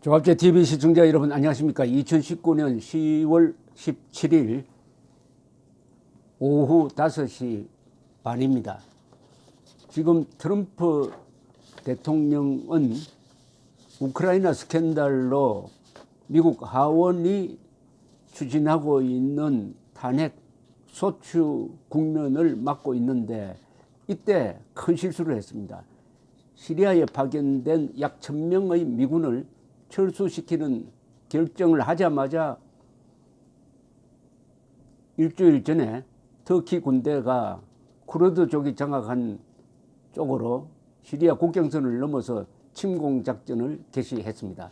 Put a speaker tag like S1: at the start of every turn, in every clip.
S1: 조합제 TV 시청자 여러분 안녕하십니까? 2019년 10월 17일 오후 5시 반입니다. 지금 트럼프 대통령은 우크라이나 스캔들로 미국 하원이 추진하고 있는 탄핵 소추 국면을 맞고 있는데 이때 큰 실수를 했습니다. 시리아에 파견된 약 1000명의 미군을 철수시키는 결정을 하자마자 일주일 전에 터키 군대가 쿠르드족이 장악한 쪽으로 시리아 국경선을 넘어서 침공 작전을 개시했습니다.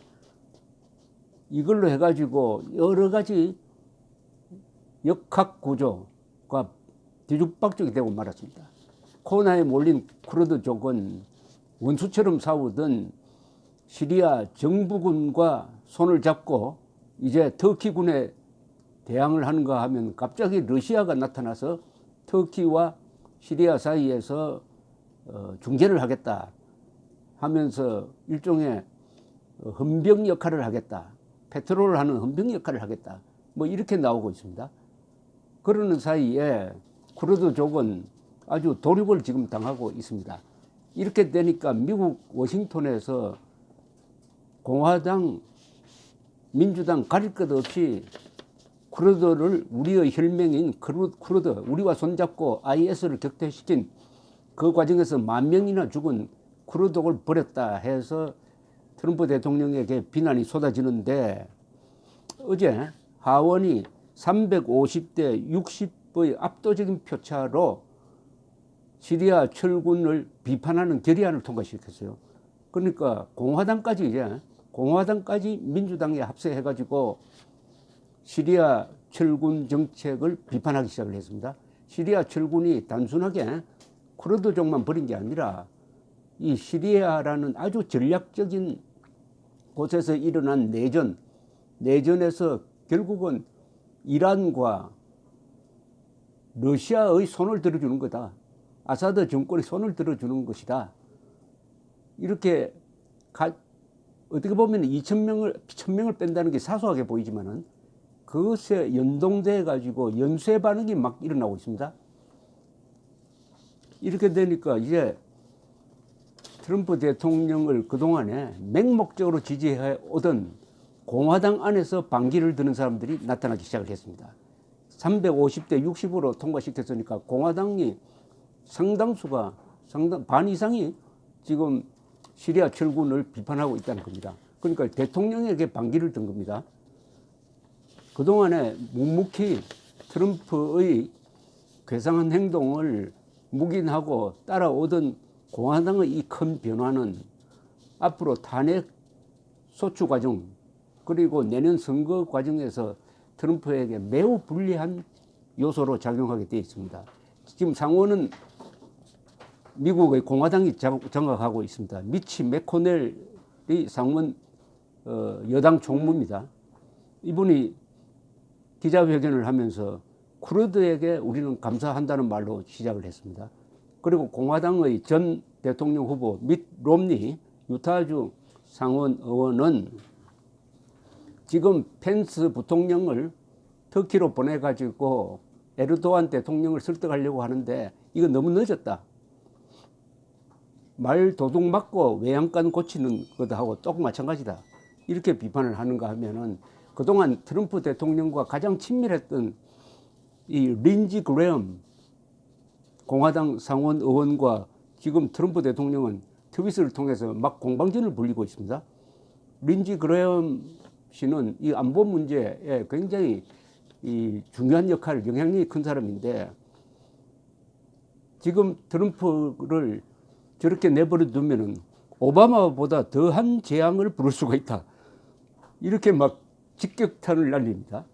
S1: 이걸로 해가지고 여러 가지 역학 구조가 뒤죽박죽이 되고 말았습니다. 코로나에 몰린 쿠르드족은 원수처럼 싸우던 시리아 정부군과 손을 잡고 이제 터키군에 대항을 하는가 하면 갑자기 러시아가 나타나서 터키와 시리아 사이에서 중재를 하겠다 하면서 일종의 헌병 역할을 하겠다, 페트롤을 하는 헌병 역할을 하겠다, 뭐 이렇게 나오고 있습니다. 그러는 사이에 쿠르드족은 아주 도륙을 지금 당하고 있습니다. 이렇게 되니까 미국 워싱턴에서 공화당, 민주당 가릴 것 없이 쿠르드를 우리의 혈맹인 쿠르드, 우리와 손잡고 IS를 격퇴시킨 그 과정에서 10,000명이나 죽은 쿠르드족을 버렸다 해서 트럼프 대통령에게 비난이 쏟아지는데 어제 하원이 350대 60의 압도적인 표차로 시리아 철군을 비판하는 결의안을 통과시켰어요. 그러니까 공화당까지 민주당에 합세해가지고 시리아 철군 정책을 비판하기 시작을 했습니다. 시리아 철군이 단순하게 쿠르드족만 버린 게 아니라 이 시리아라는 아주 전략적인 곳에서 일어난 내전에서 결국은 이란과 러시아의 손을 들어주는 거다. 아사드 정권의 손을 들어주는 것이다. 이렇게 어떻게 보면 1000명을 뺀다는 게 사소하게 보이지만은 그것에 연동돼 가지고 연쇄 반응이 막 일어나고 있습니다. 이렇게 되니까 이제 트럼프 대통령을 그동안에 맹목적으로 지지해 오던 공화당 안에서 반기를 드는 사람들이 나타나기 시작을 했습니다. 350대 60으로 통과시켰으니까 공화당이 반 이상이 지금 시리아 철군을 비판하고 있다는 겁니다. 그러니까 대통령에게 반기를 든 겁니다. 그동안에 묵묵히 트럼프의 괴상한 행동을 묵인하고 따라오던 공화당의 이 큰 변화는 앞으로 탄핵 소추 과정 그리고 내년 선거 과정에서 트럼프에게 매우 불리한 요소로 작용하게 되어 있습니다. 지금 상원은 미국의 공화당이 장악하고 있습니다. 미치 맥코넬이 상원 여당 총무입니다. 이분이 기자회견을 하면서 쿠르드에게 우리는 감사한다는 말로 시작을 했습니다. 그리고 공화당의 전 대통령 후보 밋 롬니 유타주 상원 의원은 지금 펜스 부통령을 터키로 보내가지고 에르도안 대통령을 설득하려고 하는데 이거 너무 늦었다. 말 도둑 맞고 외양간 고치는 것하고 똑 마찬가지다. 이렇게 비판을 하는가 하면은 그동안 트럼프 대통령과 가장 친밀했던 이 린지 그레엄 공화당 상원 의원과 지금 트럼프 대통령은 트윗을 통해서 막 공방전을 벌이고 있습니다. 린지 그레엄 씨는 이 안보 문제에 굉장히 이 중요한 역할, 영향력이 큰 사람인데 지금 트럼프를 저렇게 내버려 두면은 오바마보다 더한 재앙을 부를 수가 있다. 이렇게 막 직격탄을 날립니다.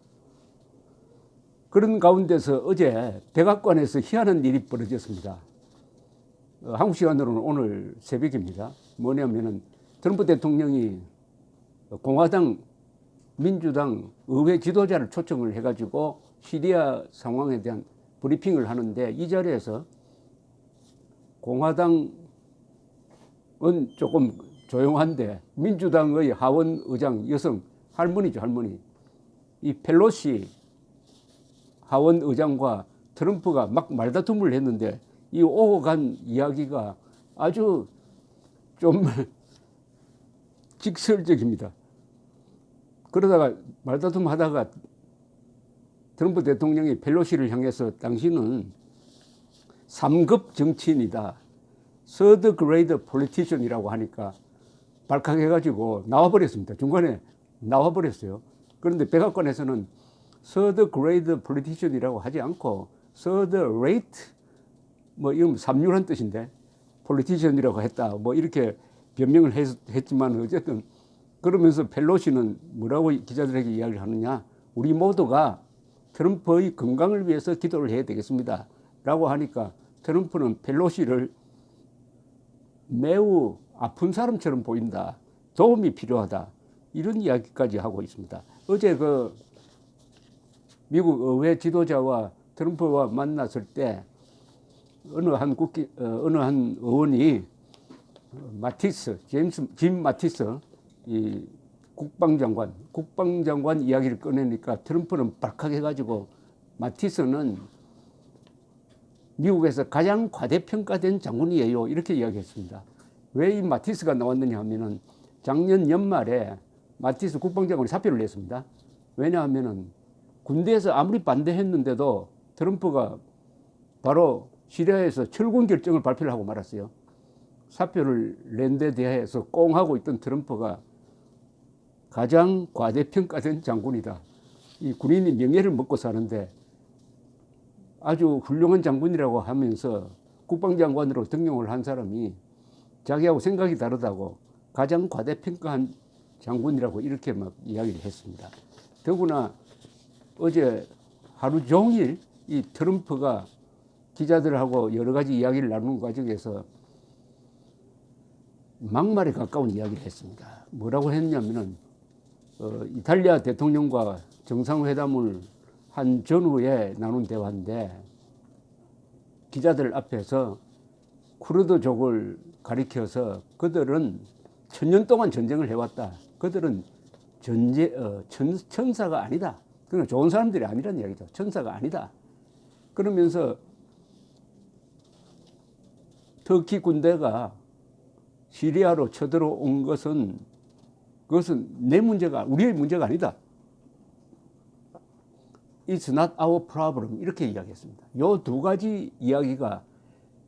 S1: 그런 가운데서 어제 백악관에서 희한한 일이 벌어졌습니다. 한국 시간으로는 오늘 새벽입니다. 뭐냐면은 트럼프 대통령이 공화당, 민주당 의회 지도자를 초청을 해가지고 시리아 상황에 대한 브리핑을 하는데 이 자리에서 공화당은 조금 조용한데 민주당의 하원 의장 여성 할머니죠, 할머니. 이 펠로시 하원 의장과 트럼프가 막 말다툼을 했는데 이 오고 간 이야기가 아주 좀 직설적입니다. 그러다가 말다툼 하다가 트럼프 대통령이 펠로시를 향해서 당신은 3급 정치인이다. Third grade politician이라고 하니까 발칵해가지고 나와버렸습니다. 중간에 나와버렸어요. 그런데 백악관에서는 Third grade politician이라고 하지 않고 Third rate 뭐 이건 삼류란 뜻인데 politician이라고 했다. 뭐 이렇게 변명을 했지만 어쨌든 그러면서 펠로시는 뭐라고 기자들에게 이야기를 하느냐. 우리 모두가 트럼프의 건강을 위해서 기도를 해야 되겠습니다. 라고 하니까 트럼프는 펠로시를 매우 아픈 사람처럼 보인다. 도움이 필요하다. 이런 이야기까지 하고 있습니다. 어제 그 미국 의회 지도자와 트럼프와 만났을 때 어느 한 의원이 마티스, 짐 마티스 이 국방장관 이야기를 꺼내니까 트럼프는 발칵해가지고 마티스는 미국에서 가장 과대평가된 장군이에요. 이렇게 이야기했습니다. 왜 이 마티스가 나왔느냐 하면은 작년 연말에 마티스 국방장관이 사표를 냈습니다. 왜냐하면은 군대에서 아무리 반대했는데도 트럼프가 바로 시리아에서 철군 결정을 발표를 하고 말았어요. 사표를 낸 데 대해서 꽁하고 있던 트럼프가 가장 과대평가된 장군이다. 이 군인이 명예를 먹고 사는데 아주 훌륭한 장군이라고 하면서 국방장관으로 등용을 한 사람이 자기하고 생각이 다르다고 가장 과대평가한 장군이라고 이렇게 막 이야기를 했습니다. 더구나 어제 하루 종일 이 트럼프가 기자들하고 여러 가지 이야기를 나누는 과정에서 막말에 가까운 이야기를 했습니다. 뭐라고 했냐면은 이탈리아 대통령과 정상회담을 한 전후에 나눈 대화인데 기자들 앞에서 쿠르드족을 가리켜서 그들은 천년 동안 전쟁을 해왔다. 그들은 천사가 아니다. 그러니까 좋은 사람들이 아니라는 이야기죠. 천사가 아니다. 그러면서 터키 군대가 시리아로 쳐들어온 것은 그것은 내 문제가 우리의 문제가 아니다. It's not our problem. 이렇게 이야기했습니다. 이 두 가지 이야기가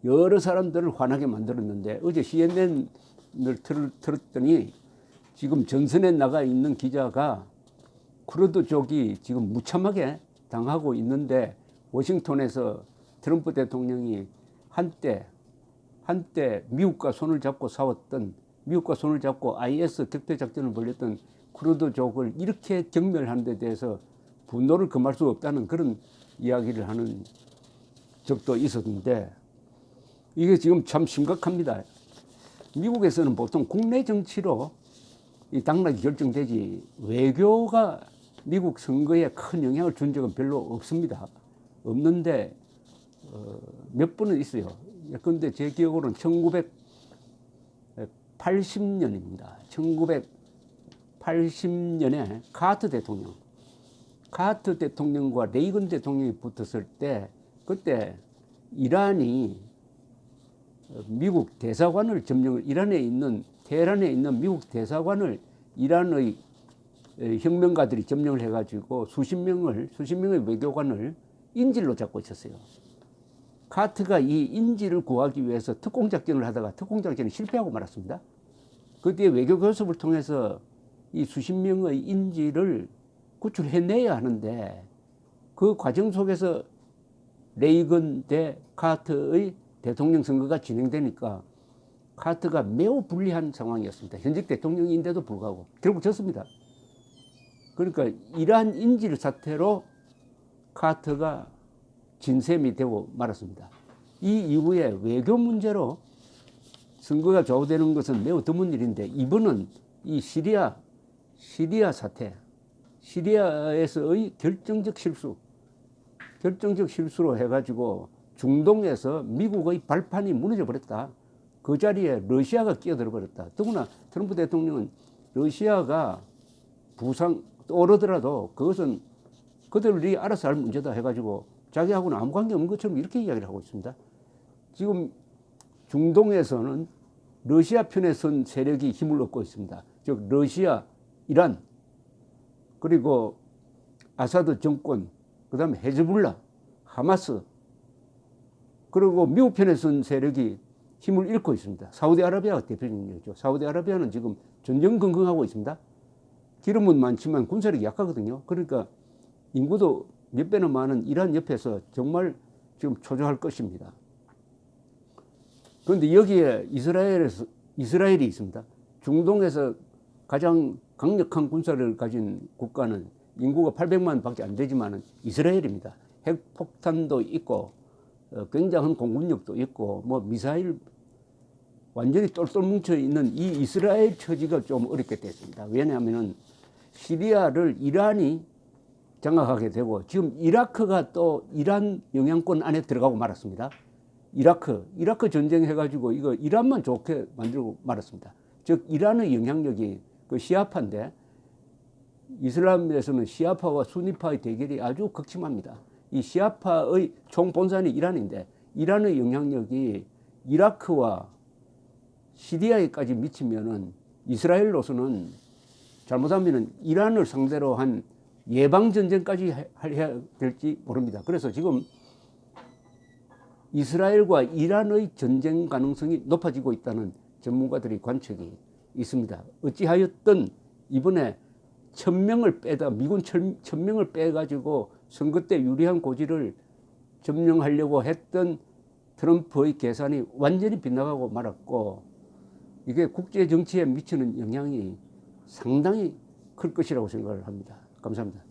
S1: 여러 사람들을 화나게 만들었는데 어제 CNN을 들었더니 지금 전선에 나가 있는 기자가 쿠르드족이 지금 무참하게 당하고 있는데 워싱턴에서 트럼프 대통령이 한때 미국과 손을 잡고 싸웠던 미국과 손을 잡고 IS 격퇴작전을 벌였던 쿠르드족을 이렇게 경멸하는 데 대해서 분노를 금할 수 없다는 그런 이야기를 하는 적도 있었는데 이게 지금 참 심각합니다. 미국에서는 보통 국내 정치로 이 당락이 결정되지 외교가 미국 선거에 큰 영향을 준 적은 별로 없습니다. 없는데 몇 번은 있어요. 그런데 제 기억으로는 1980년입니다. 1980년에 카트 대통령과 레이건 대통령이 붙었을 때 그때 이란이 미국 대사관을 테헤란에 있는 미국 대사관을 이란의 혁명가들이 점령을 해가지고 수십 명의 외교관을 인질로 잡고 있었어요. 카트가 이 인질을 구하기 위해서 특공작전을 하다가 특공작전이 실패하고 말았습니다. 그 뒤에 외교교섭을 통해서 이 수십 명의 인질을 구출해내야 하는데 그 과정 속에서 레이건 대 카트의 대통령 선거가 진행되니까 카트가 매우 불리한 상황이었습니다. 현직 대통령인데도 불구하고 결국 졌습니다. 그러니까 이러한 인질 사태로 카트가 진셈이 되고 말았습니다. 이 이후에 외교 문제로 선거가 좌우되는 것은 매우 드문 일인데 이번은 이 시리아 사태, 시리아에서의 결정적 실수로 해가지고 중동에서 미국의 발판이 무너져 버렸다. 그 자리에 러시아가 끼어들어 버렸다. 더구나 트럼프 대통령은 러시아가 부상 오르더라도 그것은 그들이 알아서 할 문제다 해가지고 자기하고는 아무 관계 없는 것처럼 이렇게 이야기를 하고 있습니다. 지금 중동에서는 러시아 편에 선 세력이 힘을 얻고 있습니다. 즉 러시아, 이란, 그리고 아사드 정권, 그 다음에 헤즈볼라, 하마스, 그리고 미국 편에 선 세력이 힘을 잃고 있습니다. 사우디아라비아가 대표적인 예죠. 사우디아라비아는 지금 전전긍긍하고 있습니다. 기름은 많지만 군사력이 약하거든요. 그러니까 인구도 몇 배나 많은 이란 옆에서 정말 지금 초조할 것입니다. 그런데 여기에 이스라엘이 있습니다. 중동에서 가장 강력한 군사력을 가진 국가는 인구가 800만 밖에 안 되지만 이스라엘입니다. 핵폭탄도 있고 굉장한 공군력도 있고 뭐 미사일 완전히 똘똘 뭉쳐 있는 이 이스라엘 처지가 좀 어렵게 됐습니다. 왜냐하면 시리아를 이란이 장악하게 되고 지금 이라크가 또 이란 영향권 안에 들어가고 말았습니다. 이라크 전쟁 해가지고 이거 이란만 좋게 만들고 말았습니다. 즉 이란의 영향력이 그 시아파인데 이슬람에서는 시아파와 수니파의 대결이 아주 극심합니다. 이 시아파의 총본산이 이란인데 이란의 영향력이 이라크와 시리아에까지 미치면은 이스라엘로서는 잘못하면은 이란을 상대로 한 예방 전쟁까지 해야 될지 모릅니다. 그래서 지금 이스라엘과 이란의 전쟁 가능성이 높아지고 있다는 전문가들의 관측이 있습니다. 어찌하였든 이번에 1000명을 빼다 미군 1000명을 빼가지고 선거 때 유리한 고지를 점령하려고 했던 트럼프의 계산이 완전히 빗나가고 말았고 이게 국제 정치에 미치는 영향이 상당히 클 것이라고 생각을 합니다. 감사합니다.